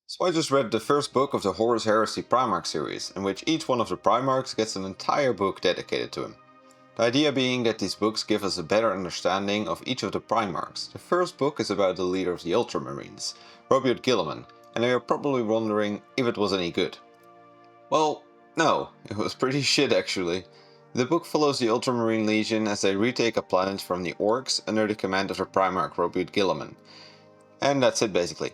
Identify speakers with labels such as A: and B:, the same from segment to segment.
A: So I just read the first book of the Horus Heresy Primarch series, in which each one of the Primarchs gets an entire book dedicated to him. The idea being that these books give us a better understanding of each of the Primarchs. The first book is about the leader of the Ultramarines, Roboute Guilliman, and you're probably wondering if it was any good. Well, no, it was pretty shit actually. The book follows the Ultramarine Legion as they retake a planet from the Orcs under the command of the Primarch Roboute Guilliman. And that's it basically.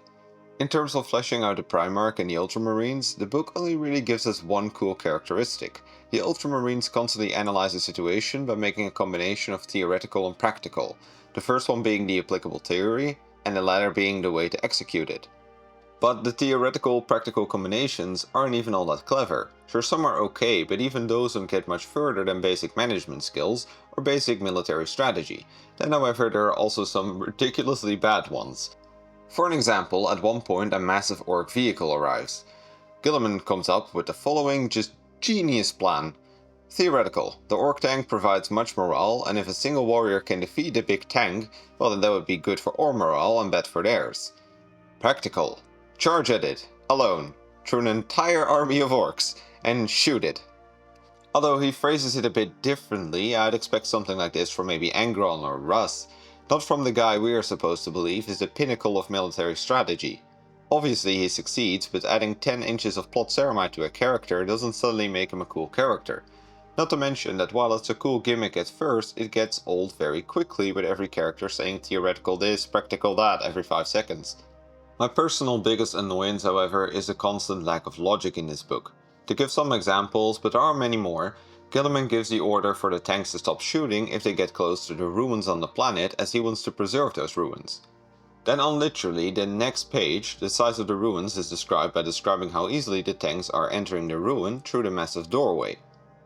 A: In terms of fleshing out the Primarch and the Ultramarines, the book only really gives us one cool characteristic. The Ultramarines constantly analyze the situation by making a combination of theoretical and practical, the first one being the applicable theory, and the latter being the way to execute it. But the theoretical-practical combinations aren't even all that clever. Sure, some are okay, but even those don't get much further than basic management skills or basic military strategy. Then however there are also some ridiculously bad ones. For an example, at one point a massive orc vehicle arrives. Guilliman comes up with the following just genius plan. Theoretical, the orc tank provides much morale, and if a single warrior can defeat the big tank, well then that would be good for our morale and bad for theirs. Practical, charge at it, alone, through an entire army of orcs, and shoot it. Although he phrases it a bit differently, I'd expect something like this from maybe Angron or Russ, not from the guy we are supposed to believe is the pinnacle of military strategy. Obviously he succeeds, but adding 10 inches of plot ceramide to a character doesn't suddenly make him a cool character. Not to mention that while it's a cool gimmick at first, it gets old very quickly with every character saying theoretical this, practical that every 5 seconds. My personal biggest annoyance, however, is the constant lack of logic in this book. To give some examples, but there are many more, Guilliman gives the order for the tanks to stop shooting if they get close to the ruins on the planet, as he wants to preserve those ruins. Then on literally the next page, the size of the ruins is described by describing how easily the tanks are entering the ruin through the massive doorway.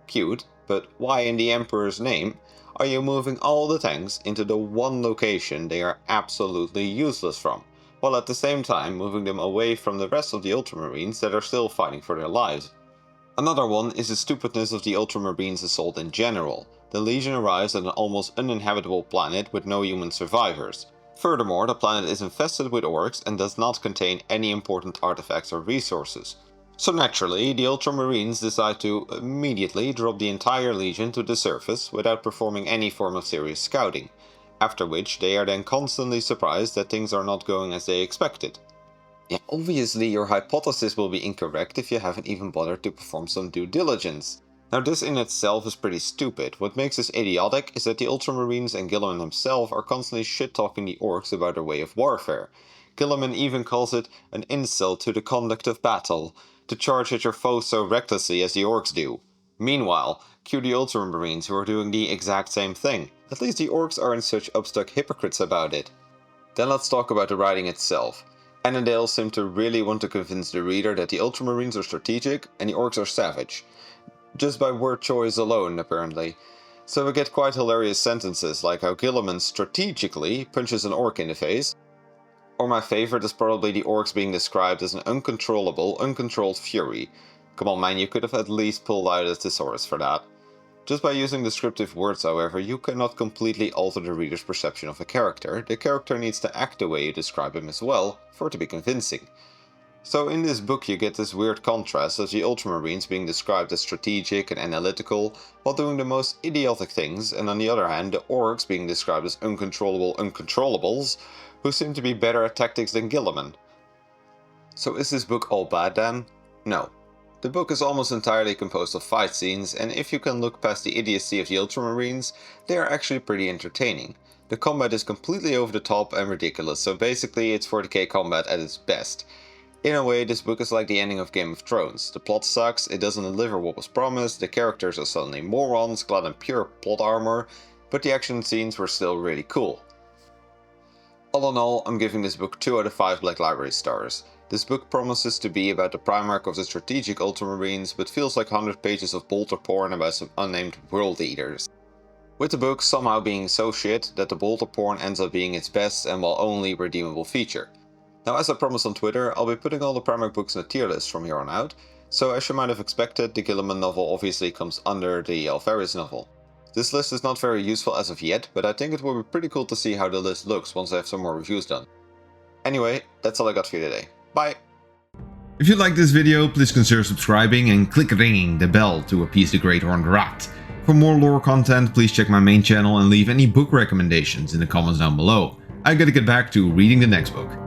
A: Cute, but why in the Emperor's name are you moving all the tanks into the one location they are absolutely useless from, while at the same time moving them away from the rest of the Ultramarines that are still fighting for their lives? Another one is the stupidness of the Ultramarines assault in general. The Legion arrives at an almost uninhabitable planet with no human survivors. Furthermore, the planet is infested with orcs and does not contain any important artifacts or resources. So naturally, the Ultramarines decide to immediately drop the entire Legion to the surface without performing any form of serious scouting, after which they are then constantly surprised that things are not going as they expected. Yeah, obviously your hypothesis will be incorrect if you haven't even bothered to perform some due diligence. Now this in itself is pretty stupid. What makes this idiotic is that the Ultramarines and Guilliman himself are constantly shit-talking the orcs about their way of warfare. Guilliman even calls it an insult to the conduct of battle, to charge at your foes so recklessly as the orcs do. Meanwhile, cue the Ultramarines who are doing the exact same thing. At least the orcs aren't such upstuck hypocrites about it. Then let's talk about the writing itself. Annandale seemed to really want to convince the reader that the Ultramarines are strategic and the orcs are savage. Just by word choice alone, apparently. So we get quite hilarious sentences like how Guilliman strategically punches an orc in the face. Or my favorite is probably the orcs being described as an uncontrolled fury. Come on man, you could have at least pulled out a thesaurus for that. Just by using descriptive words, however, you cannot completely alter the reader's perception of a character. The character needs to act the way you describe him as well, for it to be convincing. So in this book you get this weird contrast of the Ultramarines being described as strategic and analytical, while doing the most idiotic things, and on the other hand the orcs being described as uncontrollable uncontrollables, who seem to be better at tactics than Guilliman. So is this book all bad then? No. The book is almost entirely composed of fight scenes, and if you can look past the idiocy of the Ultramarines, they are actually pretty entertaining. The combat is completely over the top and ridiculous, so basically it's 40k combat at its best. In a way, this book is like the ending of Game of Thrones. The plot sucks, it doesn't deliver what was promised, the characters are suddenly morons clad in pure plot armor, but the action scenes were still really cool. All in all, I'm giving this book 2 out of 5 Black Library stars. This book promises to be about the Primarch of the strategic Ultramarines, but feels like 100 pages of bolter porn about some unnamed world eaters. With the book somehow being so shit that the bolter porn ends up being its best and while only redeemable feature. Now as I promised on Twitter, I'll be putting all the Primarch books in a tier list from here on out, so as you might have expected, the Guilliman novel obviously comes under the Alvaris novel. This list is not very useful as of yet, but I think it will be pretty cool to see how the list looks once I have some more reviews done. Anyway, that's all I got for you today. Bye!
B: If you liked this video, please consider subscribing and click ringing the bell to appease the Great Horned Rat. For more lore content, please check my main channel and leave any book recommendations in the comments down below. I gotta get back to reading the next book.